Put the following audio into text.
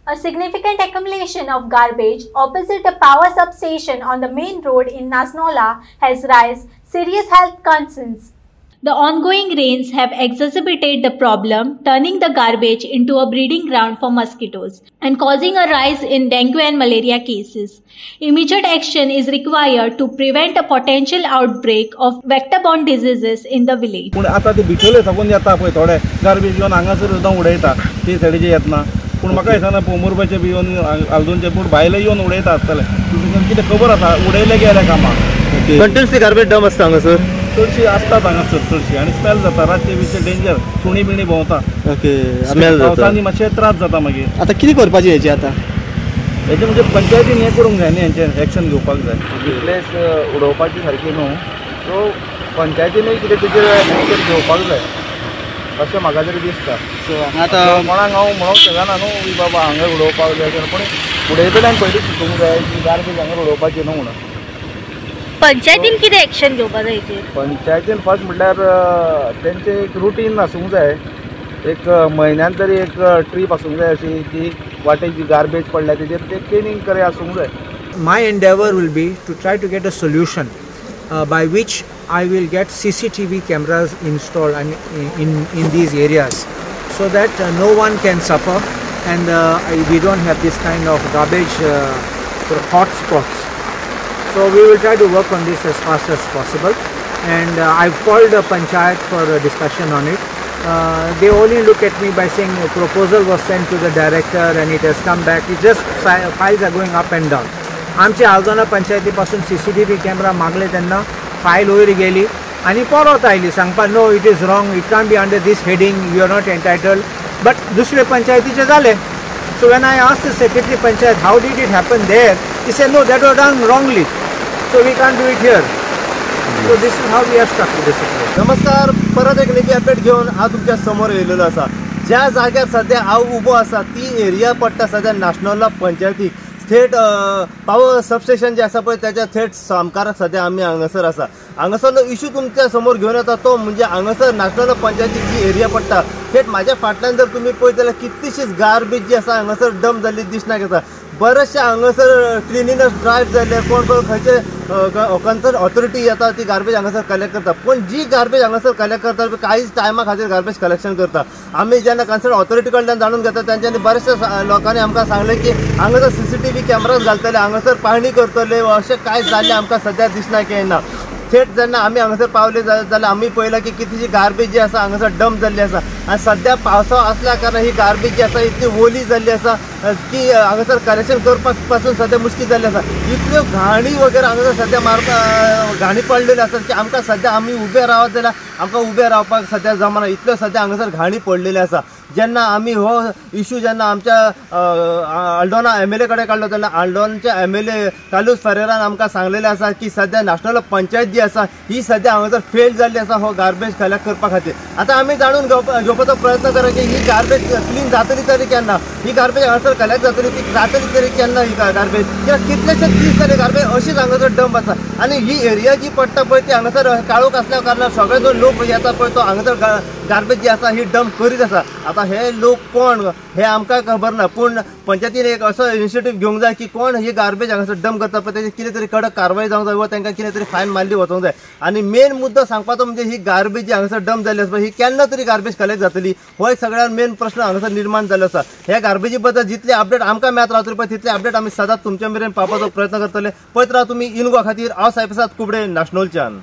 A significant accumulation of garbage opposite a power substation on the main road in Nasnola has raised serious health concerns. The ongoing rains have exacerbated the problem, turning the garbage into a breeding ground for mosquitoes and causing a rise in dengue and malaria cases. Immediate action is required to prevent a potential outbreak of vector-borne diseases in the village. पण आता ते बिठोले सकून येता पळय थोडे garbage घेवन हांगासर सुद्दां उडयता ती सायडीचे येतना पण म्हाका दिसना पोमुरबाचे बी येवन आल्दोनचे पूण भायले येवन उडयता आसतले तुमकां कितें खबर आसा उडयले गेले कामां कंटिन्युअसली गार्बेज डम आसता हांगासर चडशी आसतात हांगासर चडशी आनी स्मेल जाता रातचे बिचे डेंजर सुणी बिणी भोंवता ओके स्मेल जाता पावसांनी मातशे त्रास जाता मागीर आता कितें करपाचें हेचे आता हेचे म्हणजे पंचायतीन हें करूंक जाय न्ही हेंचेर एक्शन घेवपाक जाय प्लेस उडोवपाची सारकी न्हू सो पंचायतीनूय कितें तेजेर एक्शन घेवपाक जाय अशें म्हाका तरी दिसता सो आतां कोणाक हांव म्हणूंक शकना न्हू की बाबा हांगा उडोवपाक जाय पूण उडयतल्यान पयलीं चिंतूंक जाय की गार्बेज हांगा उडोवपाची न्हू म्हणून पंचायतीन कितें एक्शन घेवपाक जाय हेचेर पंचायतीन फर्स्ट म्हटल्यार तेंचे एक रुटीन आसूंक जाय एक म्हयन्यान तरी एक ट्रीप आसूंक जाय अशी की वाटेक जी गार्बेज पडल्या तेजेर ते क्लिनिंग करे आसूंक जाय. My endeavor will be to try to get a solution by which I will get CCTV cameras installed in these areas so that no one can suffer and we don't have this kind of garbage hot spots. So we will try to work on this as fast as possible and I've called a panchayat for a discussion on it. They only look at me by saying a proposal was sent to the director and it has come back. It just files are going up and down. आमच्या आल्दोना पंचायतीपासून CCTV camera मागले तेन्ना file वयर गेली आनी परत आयली सांगपा no it is wrong it can't be under this heading you are not entitled but दुसरे पंचायतीचे जाले. So when I asked the secretary panchayat how did it happen there, he said no, that was done wrongly, so we can't do it here. So this is how we are stuck with the situation. नमस्कार, परत एक नवी update घेऊन हांव तुमच्या समोर येयलेलो आसा. ज्या जाग्यार सध्या हांव उबो आसा ती एरिया पडटा सध्या नाशनोला पंचायतीक थेट पावर सबस्टेशन जे आसा पळय त्याच्या थेट सामकाराक सध्या आमी हांगासर आसा. हांगासरलो इशू तुमच्या समोर घेवन येता तो म्हणजे हांगासर नाशनल पंचायतीक जी एरिया पडटा थेट म्हाज्या फाटल्यान जर तुमी पळयत जाल्यार कितलीशीच गार्बेज जी आसा हांगासर डंप जाल्ली दिसण्याक येता. बरेचशे हांगासर क्लिनिनर्स ड्रायव्ह जाले कोण कोण खंयचे कन्सर्न ऑथॉरिटी येता ती गार्बेज हांगासर कलेक्ट करता पण जी गार्बेज हांगासर कलेक्ट करता काहीच टायमा खातीर गार्बेज कलेक्शन करता. आमी जेन्ना कन्सर्न ऑथॉरिटी कडल्यान जाणून घेता त्यांच्यानी बरेचशे लोकांनी आमकां सांगले की हांगासर CCTV कॅमेराज घालतले हांगासर पाहणी करतले अशें कांय जाल्लें आमकां सद्या दिसण्याक येना. थेट जेन्ना आमी हांगासर पावले जाल्यार आमी पळयलां की कितलीशी गार्बेज जी आसा हांगासर डंप जाल्ली आसा आनी सद्या पावसाळो असल्या कारण ही गार्बेज जी आसा इतली ओली जाल्ली आसा की हांगासर कलेक्शन करपाक पासून सद्या मुश्कील जाल्ली आसा. इतल्यो घाणी वगैरे हांगासर सद्या घाणी पडलेल्यो आसात की आमकां सद्या आमी उबे रावत जाल्यार आमकां उबे रावपाक सद्या जमना इतल्यो सद्या हांगासर घाणी पडलेल्यो आसा. जेन्ना आमी हो इशू जेन्ना आमच्या आल्दोना MLA कडेन काडलो तेन्ना आल्दोनाच्या MLA कालूस फेरेरान आमकां सांगलेलें आसा की सद्या नॅशनल पंचायत जी आसा ही सद्या हांगासर फेल जाल्ली आसा हो गार्बेज कलेक्ट करपा खातीर. आतां आमी जाणून घेवपाचो प्रयत्न करा की ही गार्बेज क्लीन जातली तरी केन्ना ही गार्बेज हांगासर कलेक्ट जातली ती जातली तरी केन्ना ही गार्बेज कित्याक कितलेशे दीस जाले गार्बेज अशीच हांगासर डंप आसा आनी ही एरिया जी पडटा पळय ती हांगासर काळोख आसल्या कारणान सगळे जो लोक येता पळय तो हांगासर गार्बेज जी आसा ही डंप करीत आसा. आता हे लोक कोण हे आमकां खबर ना पूण पंचायतीन एक असो इनिशिएटीव घेवंक जाय की कोण ही गार्बेज हांगासर डंप करता पळय तेजेर कितें तरी कडक कारवाय जावंक जाय वा तांकां कितें तरी फायन मारली वचोंक जाय. आनी मेन मुद्दो सांगपाचो म्हणजे ही गार्बेज जी हांगासर डंप जाल्ली आसा ही केन्ना तरी गार्बेज कलेक्ट जातली हो एक सगळ्यात मेन प्रश्न हांगासर निर्माण जाल्लो आसा. ह्या गार्बेजी बद्दल जितले अपडेट आमकां मेळत रावतले पळय तितले अपडेट आमी सदांच तुमचे मेरेन पावपाचो प्रयत्न करतले. पळयत राहा तुमी इन गोवा खातीर हांव साईप्रसाद कुबडे नाशनोलच्यान.